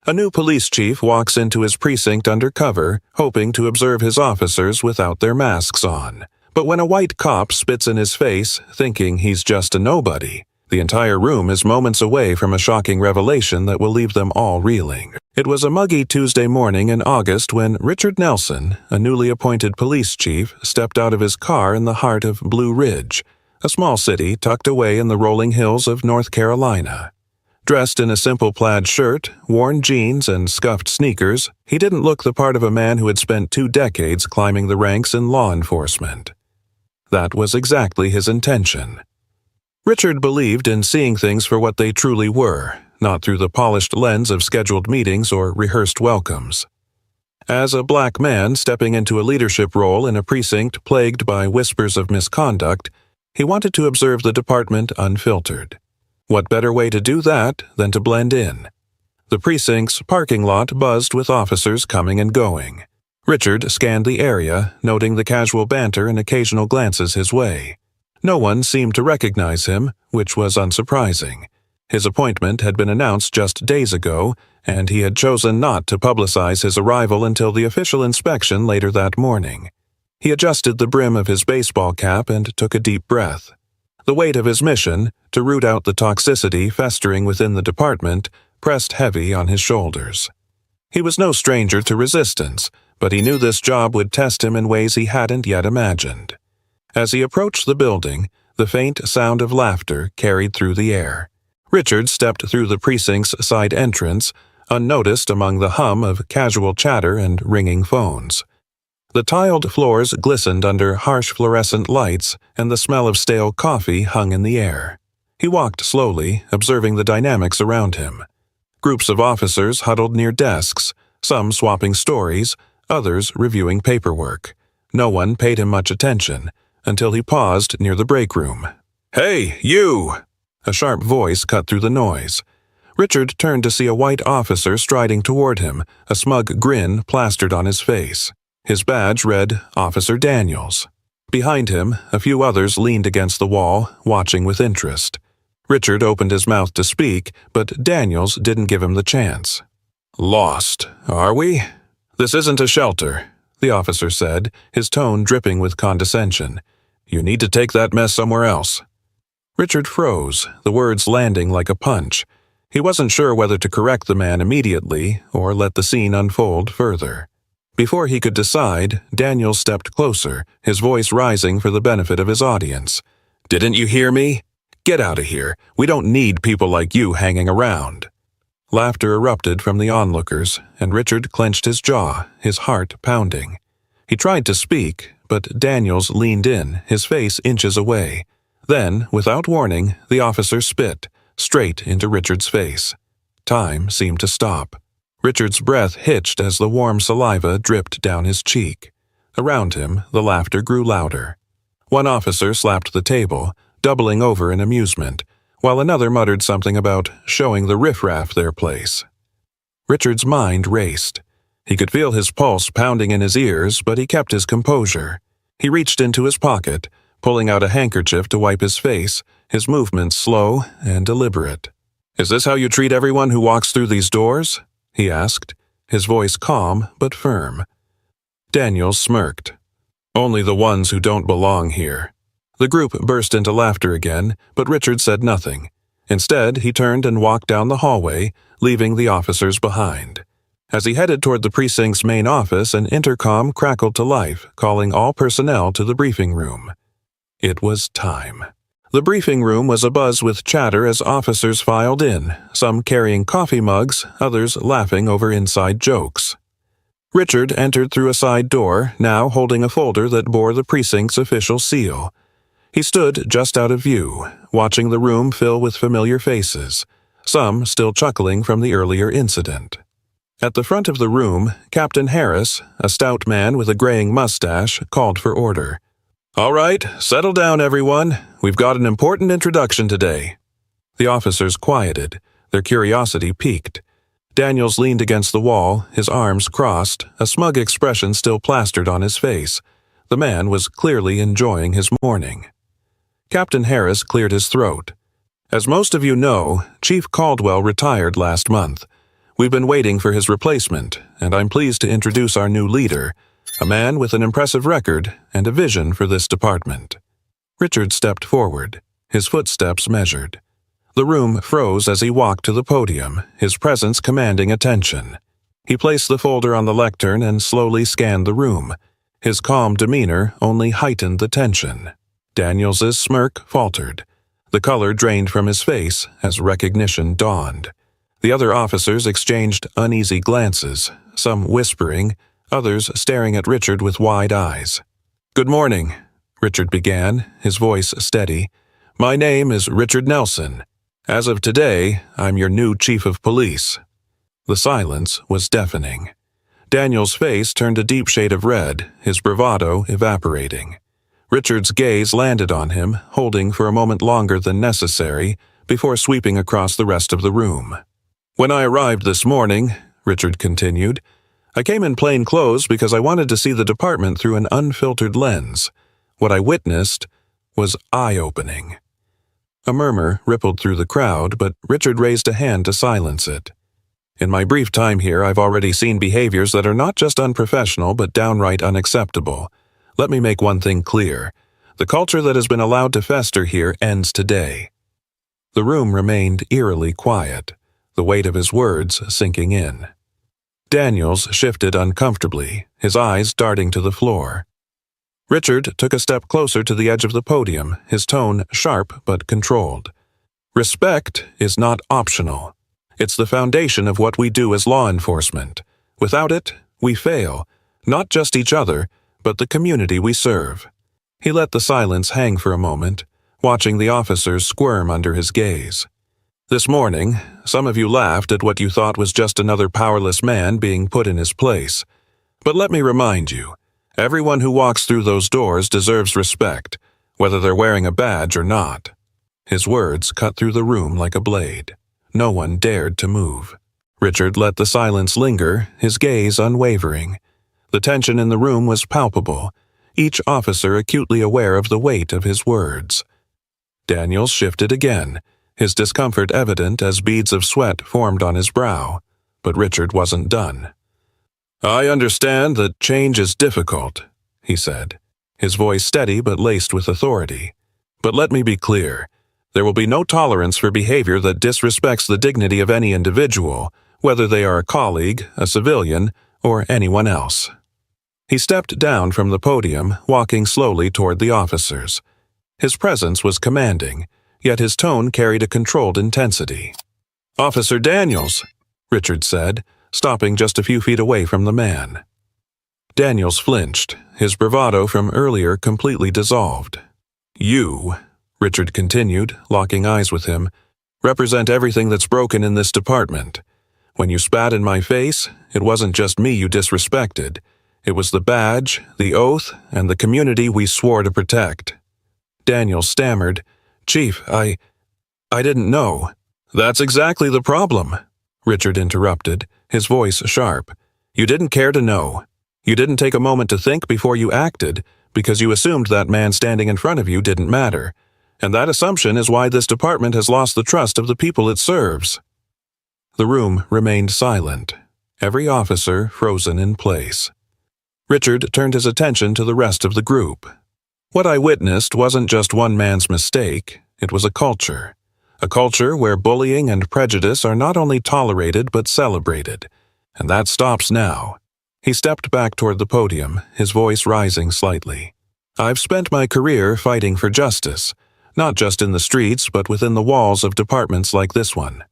A new police chief walks into his precinct undercover, hoping to observe his officers without their masks on. But when a white cop spits in his face, thinking he's just a nobody, the entire room is moments away from a shocking revelation that will leave them all reeling. It was a muggy Tuesday morning in August when Richard Nelson, a newly appointed police chief, stepped out of his car in the heart of Blue Ridge, a small city tucked away in the rolling hills of North Carolina. Dressed in a simple plaid shirt, worn jeans, and scuffed sneakers, he didn't look the part of a man who had spent 2 decades climbing the ranks in law enforcement. That was exactly his intention. Richard believed in seeing things for what they truly were, not through the polished lens of scheduled meetings or rehearsed welcomes. As a black man stepping into a leadership role in a precinct plagued by whispers of misconduct, he wanted to observe the department unfiltered. What better way to do that than to blend in? The precinct's parking lot buzzed with officers coming and going. Richard scanned the area, noting the casual banter and occasional glances his way. No one seemed to recognize him, which was unsurprising. His appointment had been announced just days ago, and he had chosen not to publicize his arrival until the official inspection later that morning. He adjusted the brim of his baseball cap and took a deep breath. The weight of his mission, to root out the toxicity festering within the department, pressed heavy on his shoulders. He was no stranger to resistance, but he knew this job would test him in ways he hadn't yet imagined. As he approached the building, the faint sound of laughter carried through the air. Richard stepped through the precinct's side entrance, unnoticed among the hum of casual chatter and ringing phones. The tiled floors glistened under harsh fluorescent lights, and the smell of stale coffee hung in the air. He walked slowly, observing the dynamics around him. Groups of officers huddled near desks, some swapping stories, others reviewing paperwork. No one paid him much attention, until he paused near the break room. "Hey, you!" A sharp voice cut through the noise. Richard turned to see a white officer striding toward him, a smug grin plastered on his face. His badge read Officer Daniels. Behind him, a few others leaned against the wall, watching with interest. Richard opened his mouth to speak, but Daniels didn't give him the chance. "Lost, are we? This isn't a shelter," the officer said, his tone dripping with condescension. "You need to take that mess somewhere else." Richard froze, the words landing like a punch. He wasn't sure whether to correct the man immediately or let the scene unfold further. Before he could decide, Daniels stepped closer, his voice rising for the benefit of his audience. "Didn't you hear me? Get out of here. We don't need people like you hanging around." Laughter erupted from the onlookers, and Richard clenched his jaw, his heart pounding. He tried to speak, but Daniels leaned in, his face inches away. Then, without warning, the officer spit, straight into Richard's face. Time seemed to stop. Richard's breath hitched as the warm saliva dripped down his cheek. Around him, the laughter grew louder. One officer slapped the table, doubling over in amusement, while another muttered something about showing the riffraff their place. Richard's mind raced. He could feel his pulse pounding in his ears, but he kept his composure. He reached into his pocket, pulling out a handkerchief to wipe his face, his movements slow and deliberate. "Is this how you treat everyone who walks through these doors?" he asked, his voice calm but firm. Daniels smirked. "Only the ones who don't belong here." The group burst into laughter again, but Richard said nothing. Instead, he turned and walked down the hallway, leaving the officers behind. As he headed toward the precinct's main office, an intercom crackled to life, calling all personnel to the briefing room. It was time. The briefing room was abuzz with chatter as officers filed in, some carrying coffee mugs, others laughing over inside jokes. Richard entered through a side door, now holding a folder that bore the precinct's official seal. He stood just out of view, watching the room fill with familiar faces, some still chuckling from the earlier incident. At the front of the room, Captain Harris, a stout man with a graying mustache, called for order. "All right, settle down, everyone. We've got an important introduction today." The officers quieted, their curiosity piqued. Daniels leaned against the wall, his arms crossed, a smug expression still plastered on his face. The man was clearly enjoying his morning. Captain Harris cleared his throat. "As most of you know, Chief Caldwell retired last month. We've been waiting for his replacement, and I'm pleased to introduce our new leader, a man with an impressive record and a vision for this department." Richard stepped forward, his footsteps measured. The room froze as he walked to the podium, his presence commanding attention. He placed the folder on the lectern and slowly scanned the room. His calm demeanor only heightened the tension. Daniels's smirk faltered. The color drained from his face as recognition dawned. The other officers exchanged uneasy glances, some whispering, others staring at Richard with wide eyes. "Good morning," Richard began, his voice steady. "My name is Richard Nelson. As of today, I'm your new chief of police." The silence was deafening. Daniel's face turned a deep shade of red, his bravado evaporating. Richard's gaze landed on him, holding for a moment longer than necessary, before sweeping across the rest of the room. "When I arrived this morning," Richard continued, "I came in plain clothes because I wanted to see the department through an unfiltered lens. What I witnessed was eye-opening." A murmur rippled through the crowd, but Richard raised a hand to silence it. "In my brief time here, I've already seen behaviors that are not just unprofessional but downright unacceptable. Let me make one thing clear. The culture that has been allowed to fester here ends today." The room remained eerily quiet, the weight of his words sinking in. Daniels shifted uncomfortably, his eyes darting to the floor. Richard took a step closer to the edge of the podium, his tone sharp but controlled. "Respect is not optional. It's the foundation of what we do as law enforcement. Without it, we fail, not just each other, but the community we serve." He let the silence hang for a moment, watching the officers squirm under his gaze. "This morning, some of you laughed at what you thought was just another powerless man being put in his place. But let me remind you, everyone who walks through those doors deserves respect, whether they're wearing a badge or not." His words cut through the room like a blade. No one dared to move. Richard let the silence linger, his gaze unwavering. The tension in the room was palpable, each officer acutely aware of the weight of his words. Daniels shifted again, his discomfort evident as beads of sweat formed on his brow, but Richard wasn't done. "I understand that change is difficult," he said, his voice steady but laced with authority. "But let me be clear. There will be no tolerance for behavior that disrespects the dignity of any individual, whether they are a colleague, a civilian, or anyone else." He stepped down from the podium, walking slowly toward the officers. His presence was commanding, yet his tone carried a controlled intensity. "Officer Daniels," Richard said, stopping just a few feet away from the man. Daniels flinched, his bravado from earlier completely dissolved. "You," Richard continued, locking eyes with him, "represent everything that's broken in this department. When you spat in my face, it wasn't just me you disrespected. It was the badge, the oath, and the community we swore to protect." Daniels stammered, "Chief, I didn't know." "That's exactly the problem," Richard interrupted, his voice sharp. "You didn't care to know. You didn't take a moment to think before you acted, because you assumed that man standing in front of you didn't matter. And that assumption is why this department has lost the trust of the people it serves." The room remained silent, every officer frozen in place. Richard turned his attention to the rest of the group. What I witnessed wasn't just one man's mistake, it was a culture. A culture where bullying and prejudice are not only tolerated but celebrated. And that stops now. He stepped back toward the podium, his voice rising slightly. "I've spent my career fighting for justice, not just in the streets but within the walls of departments like this one.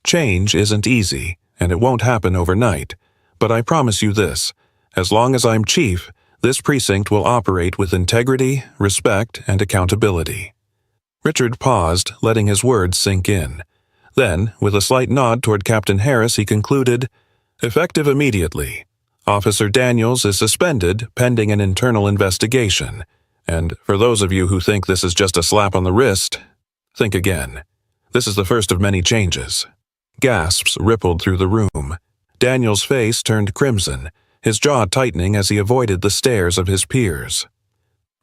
Change isn't easy, and it won't happen overnight. But I promise you this, as long as I'm chief, this precinct will operate with integrity, respect, and accountability." Richard paused, letting his words sink in. Then, with a slight nod toward Captain Harris, he concluded, "Effective immediately. Officer Daniels is suspended pending an internal investigation. And for those of you who think this is just a slap on the wrist, think again. This is the first of many changes." Gasps rippled through the room. Daniels' face turned crimson, his jaw tightening as he avoided the stares of his peers.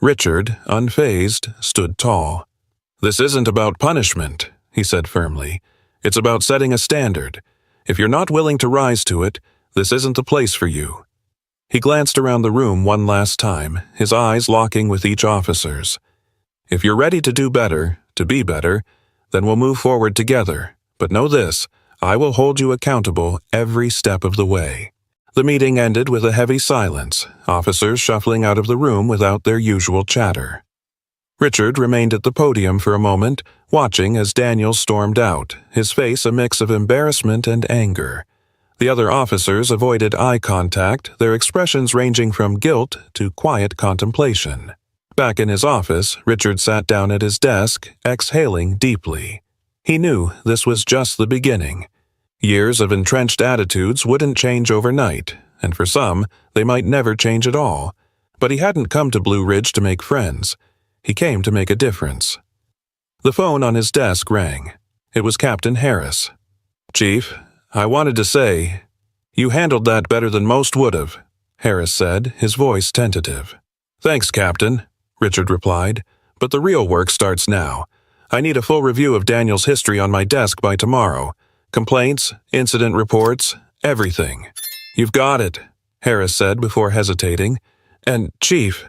Richard, unfazed, stood tall. "This isn't about punishment," he said firmly. "It's about setting a standard. If you're not willing to rise to it, this isn't the place for you." He glanced around the room one last time, his eyes locking with each officer's. "If you're ready to do better, to be better, then we'll move forward together. But know this, I will hold you accountable every step of the way." The meeting ended with a heavy silence, officers shuffling out of the room without their usual chatter. Richard remained at the podium for a moment, watching as Daniel stormed out, his face a mix of embarrassment and anger. The other officers avoided eye contact, their expressions ranging from guilt to quiet contemplation. Back in his office, Richard sat down at his desk, exhaling deeply. He knew this was just the beginning. Years of entrenched attitudes wouldn't change overnight, and for some, they might never change at all. But he hadn't come to Blue Ridge to make friends. He came to make a difference. The phone on his desk rang. It was Captain Harris. "Chief, I wanted to say, you handled that better than most would have," Harris said, his voice tentative. "Thanks, Captain," Richard replied, "but the real work starts now. I need a full review of Daniel's history on my desk by tomorrow. Complaints, incident reports, everything." "You've got it," Harris said before hesitating. "And, Chief,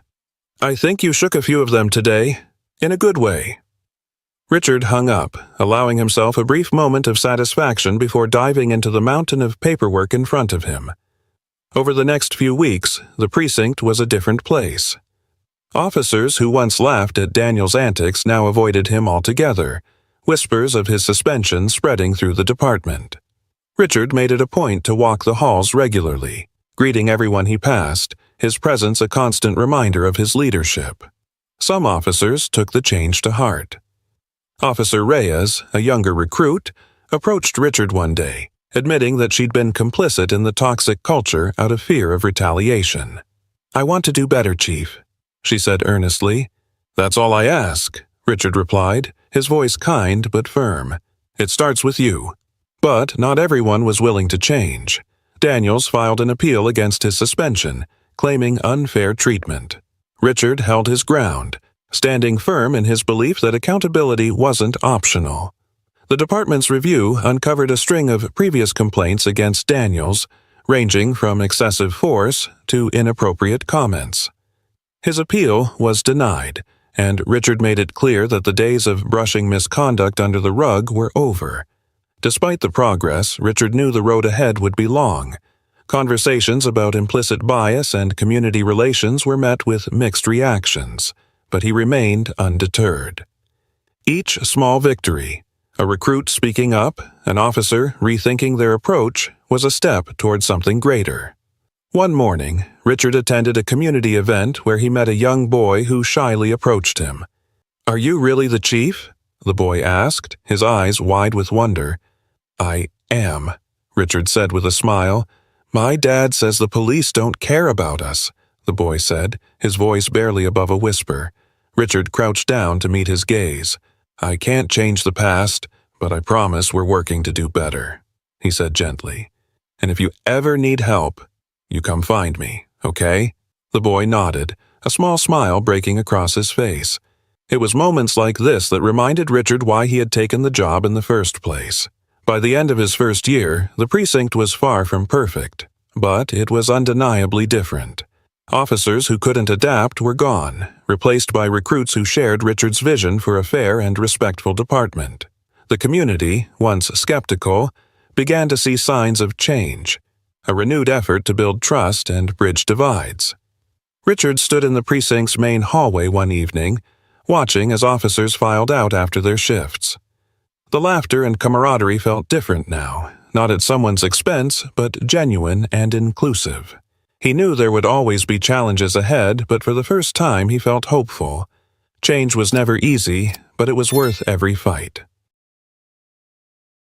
I think you shook a few of them today, in a good way." Richard hung up, allowing himself a brief moment of satisfaction before diving into the mountain of paperwork in front of him. Over the next few weeks, the precinct was a different place. Officers who once laughed at Daniel's antics now avoided him altogether, whispers of his suspension spreading through the department. Richard made it a point to walk the halls regularly, greeting everyone he passed, his presence a constant reminder of his leadership. Some officers took the change to heart. Officer Reyes, a younger recruit, approached Richard one day, admitting that she'd been complicit in the toxic culture out of fear of retaliation. "I want to do better, Chief," she said earnestly. "That's all I ask," Richard replied, his voice kind but firm. "It starts with you." But not everyone was willing to change. Daniels filed an appeal against his suspension, claiming unfair treatment. Richard held his ground, standing firm in his belief that accountability wasn't optional. The department's review uncovered a string of previous complaints against Daniels, ranging from excessive force to inappropriate comments. His appeal was denied, and Richard made it clear that the days of brushing misconduct under the rug were over. Despite the progress, Richard knew the road ahead would be long. Conversations about implicit bias and community relations were met with mixed reactions, but he remained undeterred. Each small victory, a recruit speaking up, an officer rethinking their approach, was a step toward something greater. One morning, Richard attended a community event where he met a young boy who shyly approached him. "Are you really the chief?" the boy asked, his eyes wide with wonder. "I am," Richard said with a smile. "My dad says the police don't care about us," the boy said, his voice barely above a whisper. Richard crouched down to meet his gaze. "I can't change the past, but I promise we're working to do better," he said gently. "And if you ever need help, you come find me, okay?" The boy nodded, a small smile breaking across his face. It was moments like this that reminded Richard why he had taken the job in the first place. By the end of his first year, the precinct was far from perfect, but it was undeniably different. Officers who couldn't adapt were gone, replaced by recruits who shared Richard's vision for a fair and respectful department. The community, once skeptical, began to see signs of change, a renewed effort to build trust and bridge divides. Richard stood in the precinct's main hallway one evening, watching as officers filed out after their shifts. The laughter and camaraderie felt different now, not at someone's expense, but genuine and inclusive. He knew there would always be challenges ahead, but for the first time he felt hopeful. Change was never easy, but it was worth every fight.